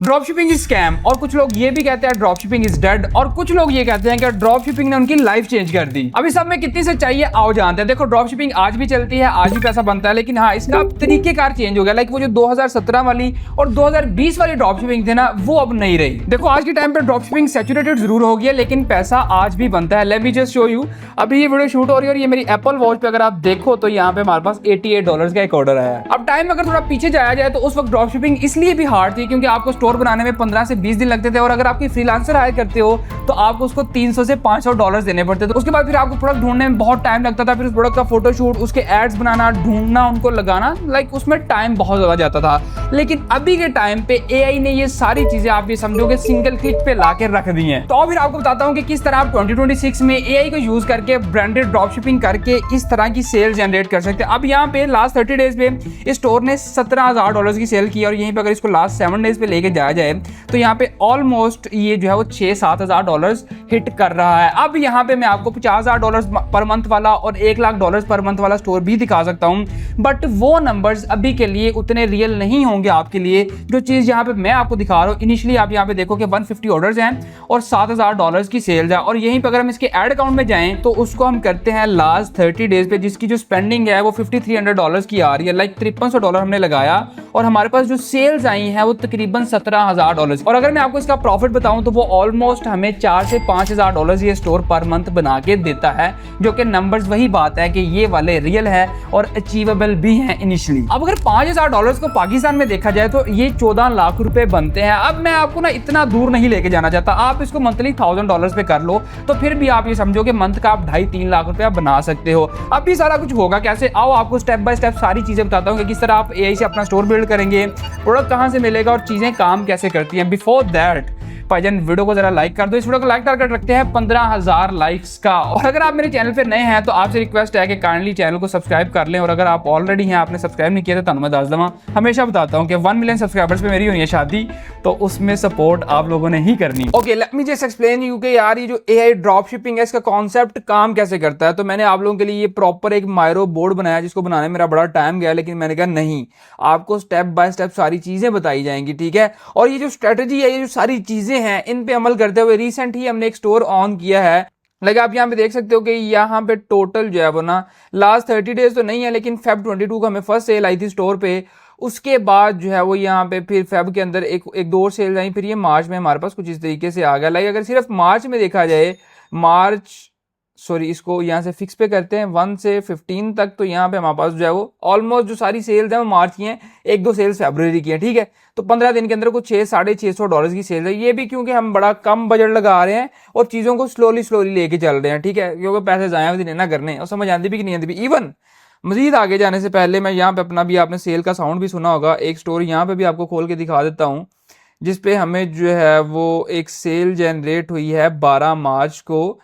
Drop shipping is scam और कुछ लोग ये भी कहते हैं ड्रॉप शिपिंग इज डेड और कुछ लोग ये कहते हैं कि ड्रॉप शिपिंग ने उनकी लाइफ चेंज कर दी। अभी सब में कितनी सच्चाई है आओ जानते हैं। देखो ड्रॉप शिपिंग आज भी चलती है, आज भी पैसा बनता है, लेकिन हाँ इसका तरीकेकार चेंज हो गया। लाइक वो जो 2017 वाली और 2020 वाली ड्रॉप शिपिंग थी ना वो अब नहीं रही। देखो आज के टाइम पे ड्रॉप शिपिंग सैचुरेटेड जरूर हो गया लेकिन पैसा आज भी बनता है। Let me just show you. अभी ये वीडियो शूट हो रही है और ये मेरी एप्पल वॉच पे अगर आप देखो तो यहाँ पे हमारे पास $88 का एक ऑर्डर आया है। अब टाइम अगर थोड़ा पीछे जाया जाए तो उस वक्त ड्रॉप शिपिंग इसलिए भी हार्ड थी क्योंकि आपको स्टोर बनाने में 15 से 20 दिन लगते थे और अगर आपकी फ्रीलांसर हायर करते हो तो आपको उसको $300 से $500 देने पड़ते थे। उसके बाद फिर आपको प्रोडक्ट ढूंढने में बहुत टाइम लगता था, फिर उस प्रोडक्ट का फोटोशूट, उसके एड्स बनाना, ढूंढना, उनको लगाना, लाइक उसमें टाइम बहुत ज्यादा जाता था। लेकिन अभी के टाइम पे एआई ने ये सारी चीजें आप ये समझोगे सिंगल क्लिक पे लाके रख दी हैं। तो फिर आपको बताता हूँ कि किस तरह आप 2026 में एआई को यूज करके ब्रांडेड ड्रॉप शिपिंग करके इस तरह की सेल जनरेट कर सकते हैं। अब यहाँ पे लास्ट 30 डेज पे इस स्टोर ने $17,000 की सेल की और यहीं पे अगर इसको लास्ट 7 डेज पे लेके जाया जाए तो यहाँ पे ऑलमोस्ट ये जो है वो $6-7,000 हिट कर रहा है। अब यहाँ पे मैं आपको $50,000 पर मंथ वाला और $1,00,000 पर मंथ वाला स्टोर भी दिखा सकता हूँ, बट वो नंबर्स अभी के लिए उतने रियल नहीं होंगे आपके लिए। जो चीज यहाँ पे मैं आपको दिखा रहा हूँ, इनिशियली आप यहाँ पे देखो कि 150 ऑर्डर्स हैं और $7,000 की सेल्स है और यहीं पे अगर हम इसके एड अकाउंट में जाएं तो उसको हम करते हैं लास्ट 30 डेज पे, जिसकी जो स्पेंडिंग है वो $5,300 की आ रही है। लाइक $5300 हमने लगाया और हमारे पास जो सेल्स आई हैं वो तकरीबन $17,000। और अगर मैं आपको इसका प्रॉफिट बताऊं तो वो ऑलमोस्ट हमें $4,000 से $5,000 ये स्टोर पर मंथ बना के देता है, जो कि नंबर्स वही बात है कि ये वाले रियल है और अचीवेबल भी हैं इनिशियली। अब अगर $5,000 को पाकिस्तान में देखा जाए तो ये 14 लाख रुपए बनते हैं। अब मैं आपको ना इतना दूर नहीं लेके जाना चाहता, आप इसको मंथली $1,000 पे कर लो तो फिर भी आप ये समझो कि मंथ का आप 2.5-3 लाख रुपया बना सकते हो। अब भी सारा कुछ होगा कैसे, आओ आपको स्टेप बाय स्टेप सारी चीजें बताता हूँ कि किस तरह आप एआई से अपना स्टोर बिल्ड करेंगे, प्रोडक्ट कहां से मिलेगा और चीजें काम कैसे करती हैं। बिफोर दैट भाईजान वीडियो को जरा लाइक कर दो। इस वीडियो को लाइक टारगेट रखते हैं 15,000 लाइक्स का। और अगर आप मेरे चैनल पे नए हैं तो आपसे रिक्वेस्ट है कि काइंडली चैनल को सब्सक्राइब कर लें और अगर आप ऑलरेडी हैं आपने सब्सक्राइब नहीं किया तो मैं दस दवा हमेशा बताता हूँ कि 1 मिलियन सब्सक्राइबर्स पे मेरी हुई है शादी, तो उसमें सपोर्ट आप लोगों ने ही करनी। Okay let me just explain you कि यार ये जो एआई ड्रॉप शिपिंग है इसका कॉन्सेप्ट काम कैसे करता है। तो मैंने आप लोगों के लिए ये प्रॉपर एक मायरो बोर्ड बनाया जिसको बनाने में मेरा बड़ा टाइम गया, लेकिन मैंने कहा नहीं आपको स्टेप बाय स्टेप सारी चीजें बताई जाएंगी, ठीक है। और ये जो स्ट्रेटेजी है, ये जो सारी चीजें हैं इन पे अमल करते हुए रिसेंट ही हमने एक स्टोर ऑन किया है। लाइक आप यहाँ पे देख सकते हो कि यहाँ पे टोटल जो है वो ना लास्ट 30 डेज तो नहीं है लेकिन फेब 22 को हमें फर्स्ट सेल आई थी स्टोर पे। उसके बाद जो है वो यहाँ पे फिर फेब के अंदर एक दो और सेल आई, फिर ये मार्च में हमारे पास कुछ इस तरीके से आ गया। लाइक अगर सिर्फ मार्च में देखा जाए, इसको यहाँ से फिक्स पे करते हैं 1 से 15 तक, तो यहाँ पे हमारे पास जो है वो ऑलमोस्ट जो सारी सेल्स हैं वो मार्च की हैं, 1-2 सेल्स फरवरी की हैं, ठीक है। तो 15 दिन के अंदर कुछ $600-650 की सेल्स है। ये भी क्योंकि हम बड़ा कम बजट लगा रहे हैं और चीज़ों को स्लोली लेके चल रहे हैं, ठीक है, क्योंकि पैसे जाया भी नहीं ना करने और समझ आती भी कि नहीं आती भी। इवन मजीद आगे जाने से पहले मैं यहाँ पे अपना भी आपने सेल का साउंड भी सुना होगा, एक स्टोरी यहाँ पे भी आपको खोल के दिखा देता हूँ जिसपे हमें जो है वो एक सेल जनरेट हुई है 12 मार्च को।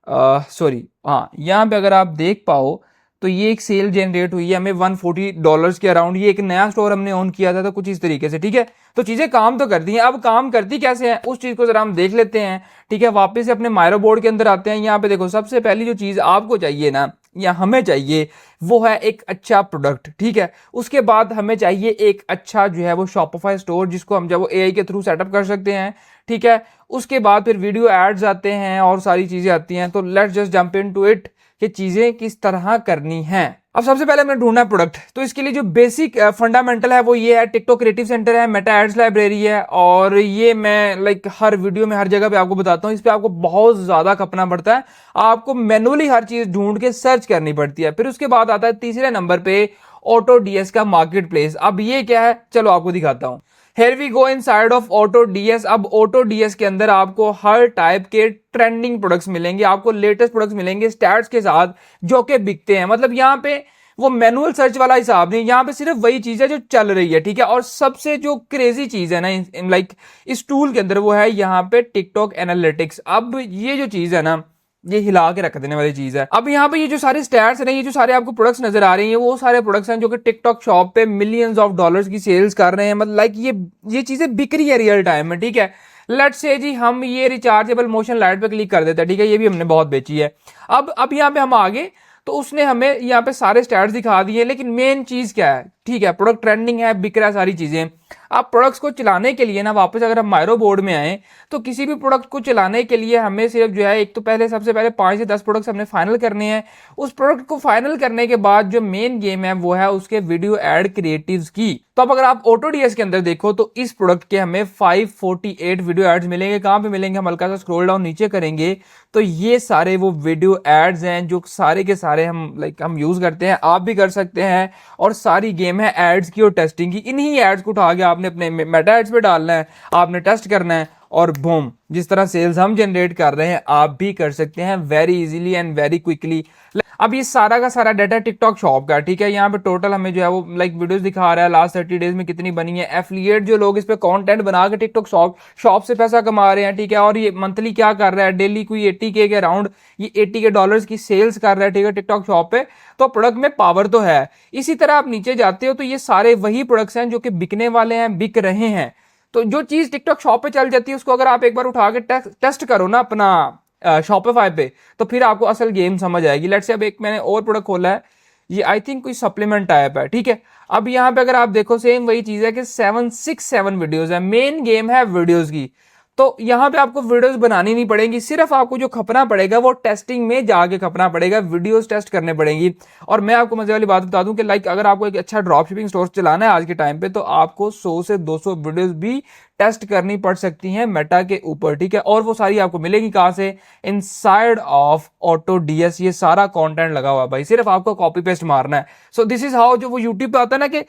यहाँ पे अगर आप देख पाओ तो ये एक सेल जनरेट हुई है हमें $140 के अराउंड। ये एक नया स्टोर हमने ऑन किया था तो कुछ इस तरीके से, ठीक है। तो चीजें काम तो करती हैं, अब काम करती कैसे हैं उस चीज को जरा हम देख लेते हैं, ठीक है। वापस से अपने मायरो बोर्ड के अंदर आते हैं। यहाँ पे देखो सबसे पहली जो चीज आपको चाहिए ना या हमें चाहिए वो है एक अच्छा प्रोडक्ट, ठीक है। उसके बाद हमें चाहिए एक अच्छा जो है वो शॉपिफाई स्टोर जिसको हम जब वो एआई के थ्रू सेटअप कर सकते हैं, ठीक है। उसके बाद फिर वीडियो एड्स आते हैं और सारी चीजें आती हैं। तो let's just jump into it कि चीजें किस तरह करनी है। अब सबसे पहले हमने ढूंढना है प्रोडक्ट, तो इसके लिए जो बेसिक फंडामेंटल है वो ये है, टिकटॉक क्रिएटिव सेंटर है, मेटा एड्स लाइब्रेरी है और ये मैं लाइक हर वीडियो में हर जगह पे आपको बताता हूँ। इस पे आपको बहुत ज्यादा खपना पड़ता है, आपको मैनुअली हर चीज ढूंढ के सर्च करनी पड़ती है। फिर उसके बाद आता है तीसरे नंबर पे ऑटोडीएस का मार्केट प्लेस। अब ये क्या है चलो आपको दिखाता हूँ। Here we go inside of AutoDS। अब AutoDS के अंदर आपको हर टाइप के ट्रेंडिंग प्रोडक्ट्स मिलेंगे, आपको लेटेस्ट प्रोडक्ट्स मिलेंगे स्टैट्स के साथ जो कि बिकते हैं। मतलब यहाँ पे वो मैनुअल सर्च वाला हिसाब नहीं, यहाँ पे सिर्फ वही चीज है जो चल रही है, ठीक है। और सबसे जो क्रेजी चीज है ना लाइक इस टूल के अंदर वो है यहाँ पे टिकटॉक एनालिटिक्स। अब ये जो चीज है ना ये हिला के रख देने वाली चीज है। अब यहाँ पे ये जो सारे स्टैट्स हैं, ये जो सारे आपको प्रोडक्ट्स नजर आ रही हैं वो सारे प्रोडक्ट्स हैं जो कि टिकटॉक शॉप पे मिलियंस ऑफ डॉलर्स की सेल्स कर रहे हैं। मतलब लाइक ये चीजें बिक रही है रियल टाइम में, ठीक है। लेट्स से जी हम ये रिचार्जेबल मोशन लाइट पे क्लिक कर देते हैं, ठीक है, ये भी हमने बहुत बेची है। अब यहाँ पे हम आगे तो उसने हमें यहाँ पे सारे स्टैट्स दिखा दिए, लेकिन मेन चीज क्या है, ठीक है, प्रोडक्ट ट्रेंडिंग है, बिक रहा है सारी चीजें। आप प्रोडक्ट्स को चलाने के लिए ना वापस अगर हम मायरो बोर्ड में आए तो किसी भी प्रोडक्ट को चलाने के लिए हमें सिर्फ जो है एक तो पहले सबसे पहले 5 से 10 प्रोडक्ट्स हमने फाइनल करने हैं। उस प्रोडक्ट को फाइनल करने के बाद जो मेन गेम है वो है उसके वीडियो एड क्रिएटिव्स की। तो अब अगर आप AutoDS के अंदर देखो तो इस प्रोडक्ट के हमें 548 वीडियो एड्स मिलेंगे। कहां पे मिलेंगे, हम हल्का सा स्क्रॉल डाउन नीचे करेंगे तो ये सारे वो वीडियो एड्स हैं जो सारे के सारे हम यूज करते हैं, आप भी कर सकते हैं। और सारी गेम है एड्स की और टेस्टिंग की। इन्हीं एड्स को उठा के आपने अपने मेटा एड्स पे डालना है, आपने टेस्ट करना है और बूम, जिस तरह सेल्स हम जनरेट कर रहे हैं आप भी कर सकते हैं very easily and very quickly. अब ये सारा का सारा डाटा टिकटॉक शॉप का, ठीक है। यहाँ पे टोटल हमें जो है वो वीडियोस दिखा रहा है लास्ट 30 डेज में कितनी बनी है। एफिलिएट जो लोग इस पे कंटेंट बना के टिकटॉक शॉप से पैसा कमा रहे हैं, ठीक है। और ये मंथली क्या कर रहा है, डेली कोई 80K के अराउंड ये 80K डॉलर्स की सेल्स कर रहा है, ठीक है, टिकटॉक शॉप पे। तो प्रोडक्ट में पावर तो है। इसी तरह आप नीचे जाते हो तो ये सारे वही प्रोडक्ट्स हैं जो कि बिकने वाले हैं, बिक रहे हैं। तो जो चीज टिकटॉक शॉप पे चल जाती है उसको अगर आप एक बार उठा के टेस्ट करो ना अपना शॉपिफाई पे तो फिर आपको असल गेम समझ आएगी। लेट्स से अब एक मैंने और प्रोडक्ट खोला है, ये आई थिंक कोई सप्लीमेंट टाइप है, ठीक है। अब यहाँ पे अगर आप देखो सेम वही चीज है कि 767 वीडियोस है। मेन गेम है वीडियोस की। तो यहाँ पे आपको वीडियोस बनानी नहीं पड़ेगी, सिर्फ आपको जो खपना पड़ेगा वो टेस्टिंग में जाके खपना पड़ेगा, वीडियोस टेस्ट करने पड़ेंगी। और मैं आपको मजे वाली बात बता दूं कि अगर आपको एक अच्छा ड्रॉप शिपिंग स्टोर चलाना है आज के टाइम पे तो आपको 100 से 200 वीडियोस भी टेस्ट करनी पड़ सकती हैं मेटा के ऊपर, ठीक है। और वो सारी आपको मिलेगी कहां से, इनसाइड ऑफ AutoDS। ये सारा कंटेंट लगा हुआ है भाई, सिर्फ आपको कॉपी पेस्ट मारना है। सो दिस इज हाउ जो वो यूट्यूब पे आता है ना कि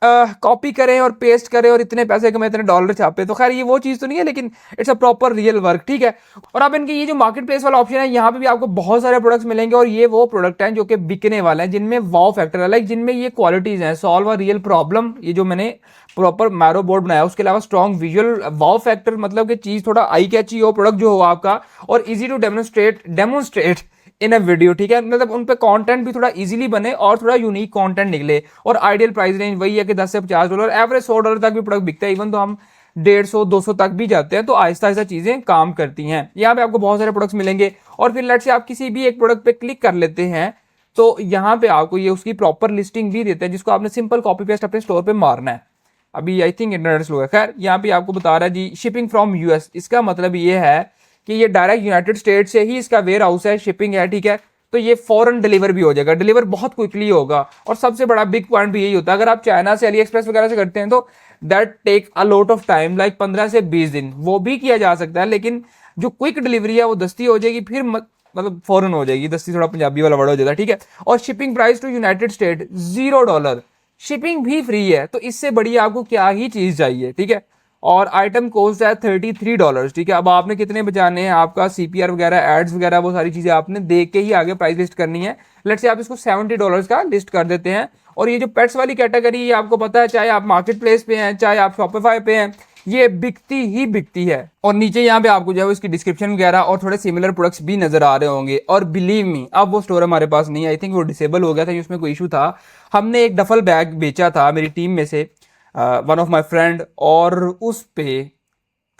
कॉपी करें और पेस्ट करें और इतने पैसे कमाए, इतने डॉलर छापे। तो खैर ये वो चीज तो नहीं है, लेकिन it's a proper real work, ठीक है। और आप इनकी ये जो मार्केट प्लेस वाला ऑप्शन है यहाँ पे भी आपको बहुत सारे प्रोडक्ट्स मिलेंगे और ये वो प्रोडक्ट हैं जो कि बिकने वाले हैं, जिनमें वाव फैक्टर है, जिनमें ये क्वालिटीज हैं, सॉल्व अ रियल प्रॉब्लम, ये जो मैंने प्रॉपर मैरो बोर्ड बनाया। उसके अलावा स्ट्रॉन्ग विजुअल वाव फैक्टर, मतलब कि चीज थोड़ा आई कैची हो, प्रोडक्ट जो हो आपका, और easy to demonstrate in a video, ठीक है। मतलब उन पे कंटेंट भी थोड़ा इजीली बने और थोड़ा यूनिक कंटेंट निकले। और आइडियल प्राइस रेंज वही है कि 10 से 50 डॉलर, एवरेज $100 तक भी प्रोडक्ट बिकता है। इवन तो हम 150-200 तक भी जाते हैं। तो आहिस्ता आहिस्ता चीजें काम करती हैं। यहाँ पे आपको बहुत सारे प्रोडक्ट्स मिलेंगे और फिर लेट से आप किसी भी एक प्रोडक्ट पे क्लिक कर लेते हैं तो यहाँ पे आपको ये उसकी प्रॉपर लिस्टिंग भी देते हैं, जिसको आपने सिंपल कॉपी पेस्ट अपने स्टोर पे मारना है। अभी आई थिंक इंटरनेट स्लो है। खैर यहाँ पे आपको बता रहा है जी शिपिंग फ्रॉम US। इसका मतलब ये है कि ये डायरेक्ट यूनाइटेड स्टेट से ही इसका वेयर हाउस है, शिपिंग है, ठीक है। तो ये फॉरन डिलीवर भी हो जाएगा, डिलीवर बहुत क्विकली होगा। और सबसे बड़ा बिग पॉइंट भी यही होता है, अगर आप चाइना से AliExpress वगैरह से करते हैं तो that take a lot of time, 15 से 20 दिन वो भी किया जा सकता है। लेकिन जो क्विक डिलीवरी है वो दस्ती हो जाएगी, फिर मतलब फॉरन हो जाएगी। दस्ती थोड़ा पंजाबी वाला वर्ड हो जाता है, ठीक है। और shipping price to United State $0, shipping भी फ्री है। तो इससे बढ़िया आपको क्या ही चीज चाहिए, ठीक है। और आइटम कॉस्ट है $33, ठीक है। अब आपने कितने बचाने हैं, आपका CPR वगैरह, एड्स वगैरह, वो सारी चीजें आपने देख के ही आगे प्राइस लिस्ट करनी है। लेट्स से आप इसको $70 का लिस्ट कर देते हैं। और ये जो पेट्स वाली कैटेगरी, ये आपको पता है, चाहे आप मार्केट प्लेस पे हैं, चाहे आप शॉपिफाई पे हैं, ये बिकती ही बिकती है। और नीचे यहाँ पे आपको जो है इसकी डिस्क्रिप्शन वगैरह और थोड़े सिमिलर प्रोडक्ट्स भी नजर आ रहे होंगे। और बिलीव मी, अब वो स्टोर हमारे पास नहीं है, आई थिंक वो डिसेबल हो गया था, उसमें कोई इशू था। हमने एक डफल बैग बेचा था मेरी टीम में से, वन ऑफ माई फ्रेंड, और उस पे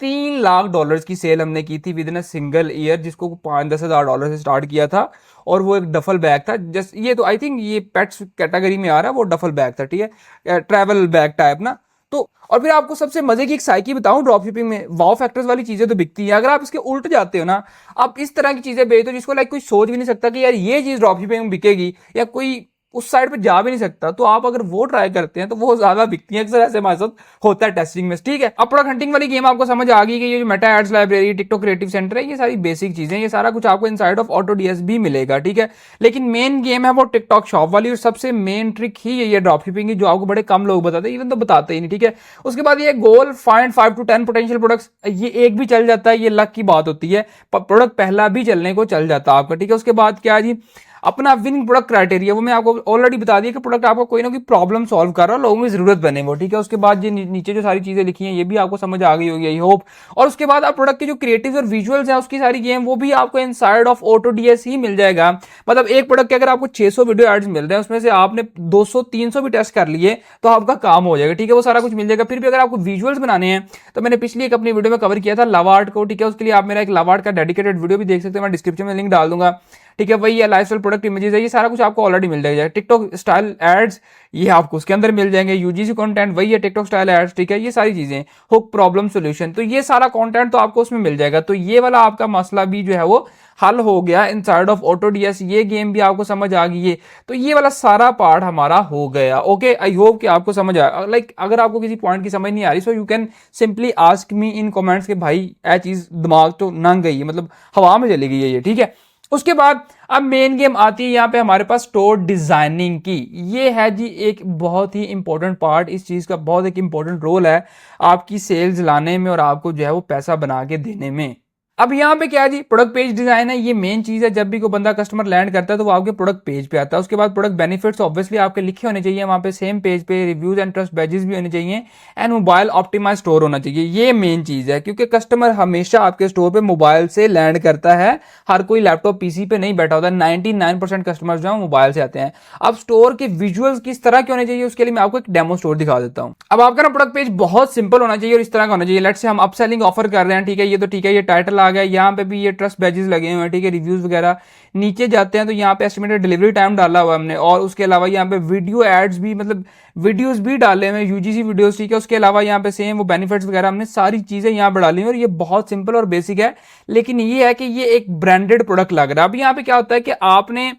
$3 लाख की सेल हमने की थी with in a single year, जिसको 5-10 हज़ार डॉलर से स्टार्ट किया था। और वो एक डफल बैग था, जस्ट ये तो आई थिंक ये पेट्स कैटेगरी में आ रहा है, वो डफल बैग था, ठीक है, ट्रैवल बैग टाइप ना। तो और फिर आपको सबसे मजे की एक साइकी बताऊं, ड्रॉप शिपिंग में वाव फैक्टर्स वाली चीजें तो बिकती है। अगर आप इसके उल्ट जाते हो ना, आप इस तरह की चीजें बेचते हो जिसको कोई सोच भी नहीं सकता कि यार ये चीज ड्रॉप शिपिंग में बिकेगी, या कोई उस साइड पे जा भी नहीं सकता, तो आप अगर वो ट्राई करते हैं तो वो ज्यादा बिकती है। अक्सर ऐसे हमारे साथ होता है टेस्टिंग में, ठीक है। अब प्रोडक्ट हंटिंग वाली गेम आपको समझ आ गई कि ये जो Meta ads library, TikTok creative center है, ये सारी बेसिक चीजें, ये सारा कुछ आपको इनसाइड ऑफ AutoDS भी मिलेगा, ठीक है। लेकिन मेन गेम है वो टिकटॉक शॉप वाली, और सबसे मेन ट्रिक ही ये ड्रॉप शिपिंग की, जो आपको बड़े कम लोग बताते हैं, इवन तो बताते ही नहीं, ठीक है। उसके बाद ये गोल फाइंड 5 to 10 पोटेंशियल प्रोडक्ट्स, ये एक भी चल जाता है, ये लक की बात होती है। प्रोडक्ट पहला भी चलने को चल जाता है आपका, ठीक है। उसके बाद क्या जी, अपना विनिंग प्रोडक्ट क्राइटेरिया, वो मैं आपको ऑलरेडी बता दिया कि प्रोडक्ट आपको कोई ना कोई प्रॉब्लम सॉल्व कर रहा है, लोगों की जरूरत बने वो, ठीक है। उसके बाद ये नीचे जो सारी चीजें लिखी हैं ये भी आपको समझ आ गई होगी, आई होप। और उसके बाद आप प्रोडक्ट के जो क्रिएटिव और विजुअल्स हैं उसकी सारी गेम, वो भी आपको इनसाइड ऑफ AutoDS ही मिल जाएगा। मतलब एक प्रोडक्ट के अगर आपको 600 वीडियो एड्स मिल रहे हैं, उसमें से आपने 200-300 भी टेस्ट कर लिए तो आपका काम हो जाएगा, ठीक है। वो सारा कुछ मिल जाएगा। फिर भी अगर आपको विजुअल्स बनाने हैं तो मैंने पिछली एक अपनी वीडियो में कवर किया था लव आर्ट को, ठीक है। उसके लिए आप मेरा एक लव आर्ट का डेडिकेटेड वीडियो भी देख सकते हैं, मैं डिस्क्रिप्शन में लिंक डाल दूंगा, ठीक है, वही है लाइफस्टाइल प्रोडक्ट इमेजेस है, ये सारा कुछ आपको ऑलरेडी मिल जाएगा। टिकटॉक स्टाइल एड्स ये आपको उसके अंदर मिल जाएंगे, यूजीसी कंटेंट वही है टिकटॉक स्टाइल एड्स, ठीक है, ये सारी चीजें, हुक प्रॉब्लम सॉल्यूशन, तो ये सारा कंटेंट तो आपको उसमें मिल जाएगा। तो ये वाला आपका मसला भी जो है वो हल हो गया इनसाइड ऑफ ऑटोडीएस, ये गेम भी आपको समझ आ गई है। तो ये वाला सारा पार्ट हमारा हो गया। ओके, आई होप कि आपको समझ आया। लाइक अगर आपको किसी पॉइंट की समझ नहीं आ रही, so you can simply ask me in comments के भाई ये चीज दिमाग तो नंग गई है, मतलब हवा में चली गई है ये, ठीक है। उसके बाद अब मेन गेम आती है यहाँ पे हमारे पास स्टोर डिजाइनिंग की। ये है जी एक बहुत ही इंपॉर्टेंट पार्ट, इस चीज का बहुत एक इंपॉर्टेंट रोल है आपकी सेल्स लाने में और आपको जो है वो पैसा बना के देने में। अब यहाँ पे क्या है जी, प्रोडक्ट पेज डिजाइन है, ये मेन चीज है। जब भी कोई बंदा कस्टमर लैंड करता है तो वो आपके प्रोडक्ट पेज पे आता है। उसके बाद प्रोडक्ट बेनिफिट्स ऑब्वियसली आपके लिखे होने चाहिए वहां पे सेम पेज पे, रिव्यूज एंड ट्रस्ट बैजेस भी होने चाहिए, एंड मोबाइल ऑप्टिमाइज स्टोर होना चाहिए। ये मेन चीज है क्योंकि कस्टमर हमेशा आपके स्टोर पे मोबाइल से लैंड करता है, हर कोई लैपटॉप पीसी पे नहीं बैठा होता। 99% कस्टमर्स जो है मोबाइल से आते हैं। अब स्टोर के विजुअल्स किस तरह के होने चाहिए उसके लिए मैं आपको एक डेमो स्टोर दिखा देता हूँ। अब आपका ना प्रोडक्ट पेज बहुत सिंपल होना चाहिए और इस तरह का होना चाहिए। लेट्स से हम अपसेलिंग ऑफर कर रहे हैं, ठीक है, ये तो ठीक है, ये टाइटल आ गया, यहाँ पे भी ट्रस्ट बैजेस लगे हुए हैं, ठीक है, रिव्यूज वगैरह। नीचे जाते हैं तो यहाँ पे एस्टिमेटेड डिलीवरी टाइम डाला हुआ हमने, और उसके अलावा यहाँ पे वीडियो एड्स भी, मतलब वीडियोस भी डाले हुए हैं, यूजीसी वीडियोस, ठीक है। उसके अलावा यहाँ पे सेम वो बेनिफिट्स वगैरह हमने सारी चीजें यहाँ पे डाली हैं और ये बहुत सिंपल और बेसिक है। लेकिन ये है कि ये एक ब्रांडेड प्रोडक्ट लग रहा है। अब यहाँ पे क्या होता है कि आपने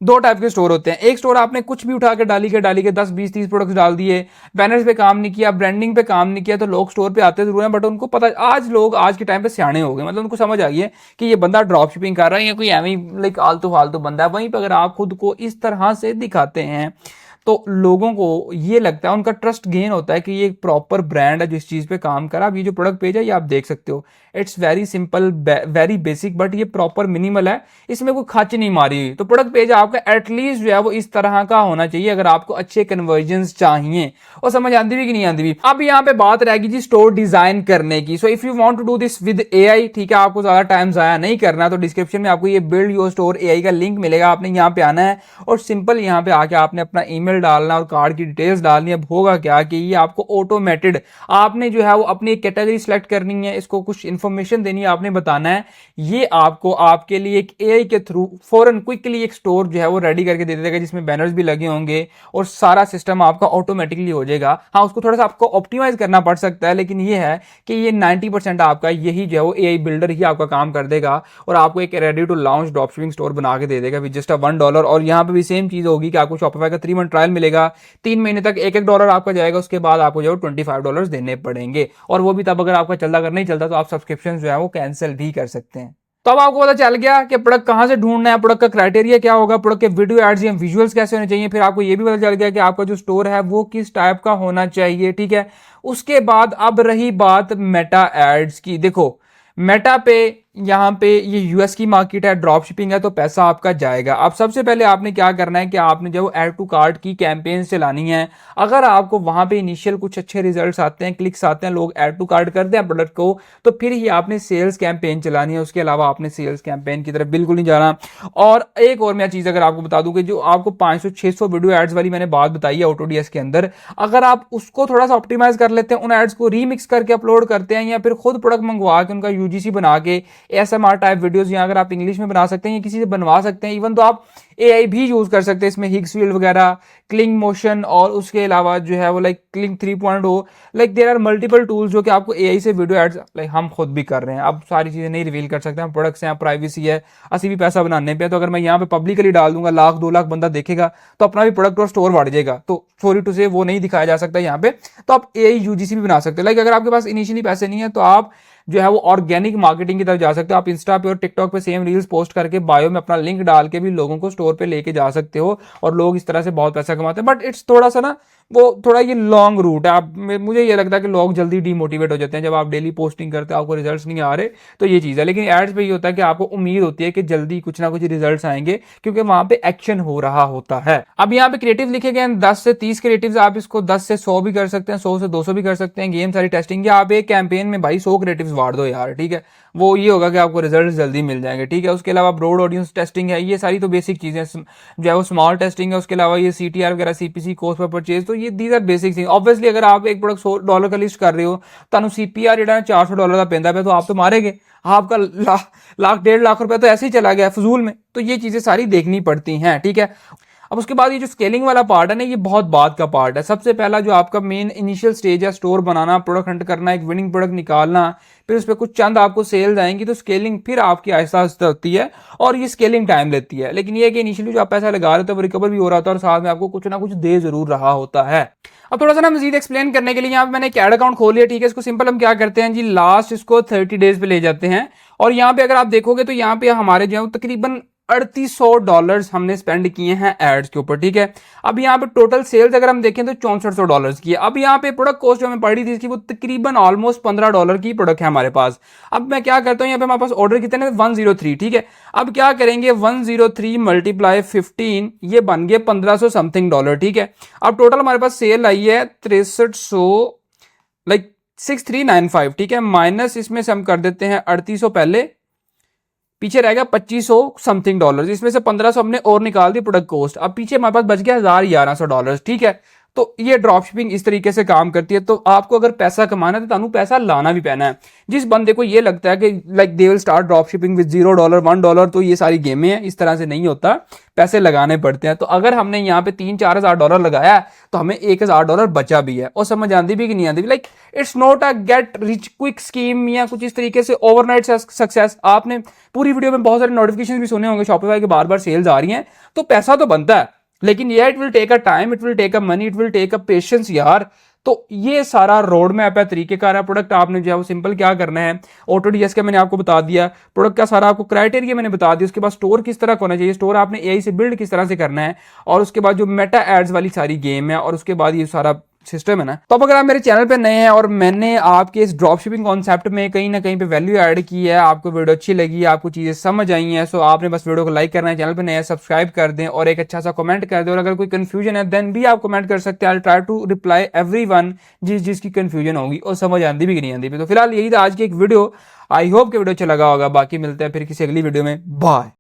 दो टाइप के स्टोर होते हैं। एक स्टोर आपने कुछ भी उठा के डाली के 10 20 30 प्रोडक्ट्स डाल दिए, बैनर्स पे काम नहीं किया, ब्रांडिंग पे काम नहीं किया, तो लोग स्टोर पे आते जरूर हैं बट उनको पता, आज लोग आज के टाइम पे सियाने हो गए, मतलब उनको समझ आ गई है कि ये बंदा ड्रॉप शिपिंग कर रहा है या कोई एवं लाइक आलतू फालतू बंदा है। वहीं पर अगर आप खुद को इस तरह से दिखाते हैं तो लोगों को ये लगता है, उनका ट्रस्ट गेन होता है कि ये एक प्रॉपर ब्रांड है जो इस चीज पे काम कर रहा है। अब ये जो प्रोडक्ट पेज है ये आप देख सकते हो, it's very simple, very basic, but ये प्रॉपर मिनिमल है, इसमें कोई खर्च नहीं मारी हुई। तो प्रोडक्ट पेज आपका एटलीस्ट जो है वो इस तरह का होना चाहिए अगर आपको अच्छे कन्वर्जन्स चाहिए। और समझ आती भी कि नहीं आती भी। अब यहाँ पे बात रहेगी जी स्टोर डिजाइन करने की। So if you want to do this with AI, ठीक है, आपको ज्यादा टाइम जाया नहीं करना तो डिस्क्रिप्शन में आपको ये बिल्ड योर स्टोर एआई का लिंक मिलेगा। आपने यहाँ पे आना है और सिंपल यहाँ पे आके आपने अपना ईमेल डालना और कार्ड की डिटेल्स डालनी है। अब होगा क्या कि ये आपको ऑटोमेटेड, आपने जो है वो अपनी एक कैटेगरी सेलेक्ट करनी है, इसको कुछ इंफॉर्मेशन देनी है, आपने बताना है, ये आपको आपके लिए एक एआई के थ्रू फौरन क्विकली एक स्टोर जो है वो रेडी करके दे देगा जिसमें बैनर्स भी लगे होंगे और सारा सिस्टम आपका ऑटोमेटिकली हो जाएगा। हाँ, उसको थोड़ा सा आपको ऑप्टिमाइज करना पड़ सकता है, लेकिन ये है कि ये 90% आपका यही जो है वो एआई बिल्डर ही आपका काम कर देगा और आपको एक ready to launch dropshipping store बना के दे देगा विद जस्ट $1। और यहाँ पे भी सेम चीज होगी कि आपको शॉपिफाई का 3 मंथ ट्रायल मिलेगा, 3 महीने तक $1 आपका जाएगा, उसके बाद आपको जो $25 देने पड़ेंगे। और वो भी तब अगर आपका चलता, अगर नहीं चलता तो आप सब्सक्रिप्शन जो है वो कैंसिल भी कर सकते हैं। तो अब आपको पता चल गया कि प्रोडक्ट कहां से ढूंढना है, प्रोडक्ट का क्राइटेरिया क्या होगा, प्रोडक्ट के वीडियो एड्स या विजुअल्स कैसे होने चाहिए, फिर आपको ये भी पता चल गया कि आपका जो स्टोर है वो किस टाइप का होना चाहिए, ठीक है। उसके बाद अब रही बात मेटा एड्स की। देखो मेटा पे यहाँ पे ये यूएस की मार्केट है, ड्रॉप शिपिंग है, तो पैसा आपका जाएगा। अब सबसे पहले आपने क्या करना है कि आपने जो ऐड टू कार्ट की कैंपेन चलानी है। अगर आपको वहां पे इनिशियल कुछ अच्छे रिजल्ट्स आते हैं, क्लिक्स आते हैं, लोग ऐड टू कार्ट करते हैं प्रोडक्ट को, तो फिर ही आपने सेल्स कैंपेन चलानी है। उसके अलावा आपने सेल्स कैंपेन की तरफ बिल्कुल नहीं जाना। और एक और मैं चीज अगर आपको बता दूं कि जो आपको 500-600 वीडियो एड्स वाली मैंने बात बताई है ऑटोडीएस के अंदर, अगर आप उसको थोड़ा सा ऑप्टिमाइज कर लेते हैं, उन एड्स को रीमिक्स करके अपलोड करते हैं या फिर खुद प्रोडक्ट मंगवा के उनका यूजीसी बना के एएसएमआर टाइप वीडियोस यहाँ अगर आप इंग्लिश में बना सकते हैं या किसी से बनवा सकते हैं, इवन तो आप एआई भी यूज कर सकते हैं इसमें, हिग्सफील्ड वगैरह, क्लिंग मोशन, और उसके अलावा जो है वो like Kling 3.0, like there are multiple tools जो कि आपको एआई से वीडियो एड्स, लाइक हम खुद भी कर रहे हैं। अब सारी चीजें नहीं रिवील कर सकते, हम प्रोडक्ट्स हैं, प्राइवेसी है, असली भी पैसा बनाने पे, तो अगर मैं यहाँ पे पब्लिकली डाल दूंगा, 1 लाख 2 लाख बंदा देखेगा तो अपना भी प्रोडक्ट और स्टोर बढ़ जाएगा। तो सॉरी टू से वो नहीं दिखाया जा सकता यहाँ पे। तो आप एआई यूजीसी भी बना सकते हैं। लाइक अगर आपके पास इनिशियली पैसे नहीं है तो आप जो है वो ऑर्गेनिक मार्केटिंग की तरफ जा सकते हो। आप इंस्टा पे और टिकटॉक पे सेम रील्स पोस्ट करके बायो में अपना लिंक डाल के भी लोगों को स्टोर पे लेके जा सकते हो और लोग इस तरह से बहुत पैसा कमाते हैं। बट इट्स थोड़ा सा ना वो थोड़ा ये लॉन्ग रूट है। आप, मुझे ये लगता है कि लोग जल्दी डीमोटिवेट हो जाते हैं जब आप डेली पोस्टिंग करते हो, आपको रिजल्ट्स नहीं आ रहे, तो ये चीज़ है। लेकिन एड्स पे ये होता है कि आपको उम्मीद होती है कि जल्दी कुछ ना कुछ रिजल्ट्स आएंगे क्योंकि वहां पे एक्शन हो रहा होता है। अब यहाँ पे क्रिएटिव लिखे गए 10 से 30 क्रिएटिव्स, आप इसको 10 से 100 भी कर सकते हैं, 100 से 200 भी कर सकते हैं। गेम सारी टेस्टिंग, या आप एक कैंपेन में भाई 100 क्रिएटिव्स बांट दो यार, ठीक है, वो ये होगा कि आपको रिजल्ट जल्दी मिल जाएंगे, ठीक है। उसके अलावा ब्रॉड ऑडियंस टेस्टिंग है, ये सारी तो बेसिक चीज़ें जो है वो स्मॉल टेस्टिंग है। उसके अलावा ये CTR वगैरह, CPC, कॉस्ट पर परचेज, तो ये these are basic thing. Obviously अगर आप एक प्रोडक्ट $100 का लिस्ट कर रहे हो तो CPR ਜਿਹੜਾ $400 का पैंदा पे, तो आप तो मारेंगे, आपका लाख 1.5 लाख रुपए तो ऐसे ही चला गया फजूल में। तो ये चीज़ें सारी देखनी पड़ती हैं, ठीक है। अब उसके बाद ये जो स्केलिंग वाला पार्ट है ना, ये बहुत बाद का पार्ट है। सबसे पहला जो आपका मेन इनिशियल स्टेज है, स्टोर बनाना, प्रोडक्ट हंट करना, एक विनिंग प्रोडक्ट निकालना, फिर उस पर कुछ चंद आपको सेल्स आएंगी, तो स्केलिंग फिर आपकी आहिस्ता आहिस्ता होती है और ये स्केलिंग टाइम लेती है। लेकिन ये है कि इनिशियली जो आप पैसा लगा रहे होते हैं वो रिकवर भी हो रहा होता है और साथ में आपको कुछ ना कुछ दे जरूर रहा होता है। अब थोड़ा सा ना मजीद एक्सप्लेन करने के लिए यहाँ पे मैंने एक एड अकाउंट खोल लिया, ठीक है। इसको सिंपल हम क्या करते हैं जी, लास्ट इसको 30 डेज पे ले जाते हैं और यहाँ पे अगर आप देखोगे तो यहाँ पे हमारे जो है तकरीबन $3800 हमने स्पेंड किए हैं एड्स के ऊपर, ठीक है। अब यहाँ पे टोटल सेल्स अगर हम देखें तो $6400 की है। अब यहाँ पे प्रोडक्ट कॉस्ट जो हमें पड़ी थी इसकी, वो तकरीबन ऑलमोस्ट $15 की प्रोडक्ट है हमारे पास। अब मैं क्या करता हूँ, यहाँ पे हमारे पास ऑर्डर कितने 103, ठीक है। अब क्या करेंगे, 103 × 15, ये बन गए $1500 समथिंग, ठीक है। अब टोटल हमारे पास सेल आई है 6300, लाइक 6395, ठीक है। माइनस इसमें से हम कर देते हैं 3800 पहले, पीछे रहेगा 2500 समथिंग डॉलर, इसमें से 1500 हमने और निकाल दी प्रोडक्ट कॉस्ट। अब पीछे हमारे पास बच गया $1100, ठीक है। तो ये ड्रॉप शिपिंग इस तरीके से काम करती है। तो आपको अगर पैसा कमाना है तो तुहानू पैसा लाना भी पैना है। जिस बंदे को ये लगता है कि like they will start drop shipping with $0, $1, तो ये सारी गेमें हैं, इस तरह से नहीं होता, पैसे लगाने पड़ते हैं। तो अगर हमने यहाँ पे $3-4 हज़ार डॉलर लगाया तो हमें $1000 बचा भी है। और समझ आती भी कि नहीं आती भी, like it's not a get rich quick scheme या कुछ इस तरीके से ओवरनाइट सक्सेस। आपने पूरी वीडियो में बहुत सारे नोटिफिकेशन भी सुने होंगे शॉपिफाई के, बार बार सेल्स आ रही हैं, तो पैसा तो बनता है, लेकिन ये it will take a time, it will take a money, it will take a patience यार। तो ये सारा रोड मैप है, तरीकेकार है। प्रोडक्ट आपने जो है वो सिंपल क्या करना है, ऑटोडीएस का मैंने आपको बता दिया, प्रोडक्ट का सारा आपको क्राइटेरिया मैंने बता दिया। उसके बाद स्टोर किस तरह होना चाहिए, स्टोर आपने एआई से बिल्ड किस तरह से करना है, और उसके बाद जो मेटा एड्स वाली सारी गेम है, और उसके बाद ये सारा सिस्टम है ना। तो अब अगर आप मेरे चैनल पे नए हैं और मैंने आपके इस ड्रॉप शिपिंग कॉन्सेप्ट में कहीं ना कहीं पे वैल्यू ऐड की है, आपको वीडियो अच्छी लगी, आपको चीजें समझ आई हैं, सो आपने बस वीडियो को लाइक करना है, चैनल पे नए सब्सक्राइब कर दें और एक अच्छा सा कमेंट कर दें। और अगर कोई कंफ्यूजन है देन भी आप कमेंट कर सकते हैं, I try to reply everyone जिसकी कंफ्यूजन होगी और समझ आती भी कि नहीं आती भी। तो फिलहाल यही था आज की एक वीडियो, आई होप कि वीडियो अच्छा लगा होगा। बाकी मिलते हैं फिर किसी अगली वीडियो में, बाय।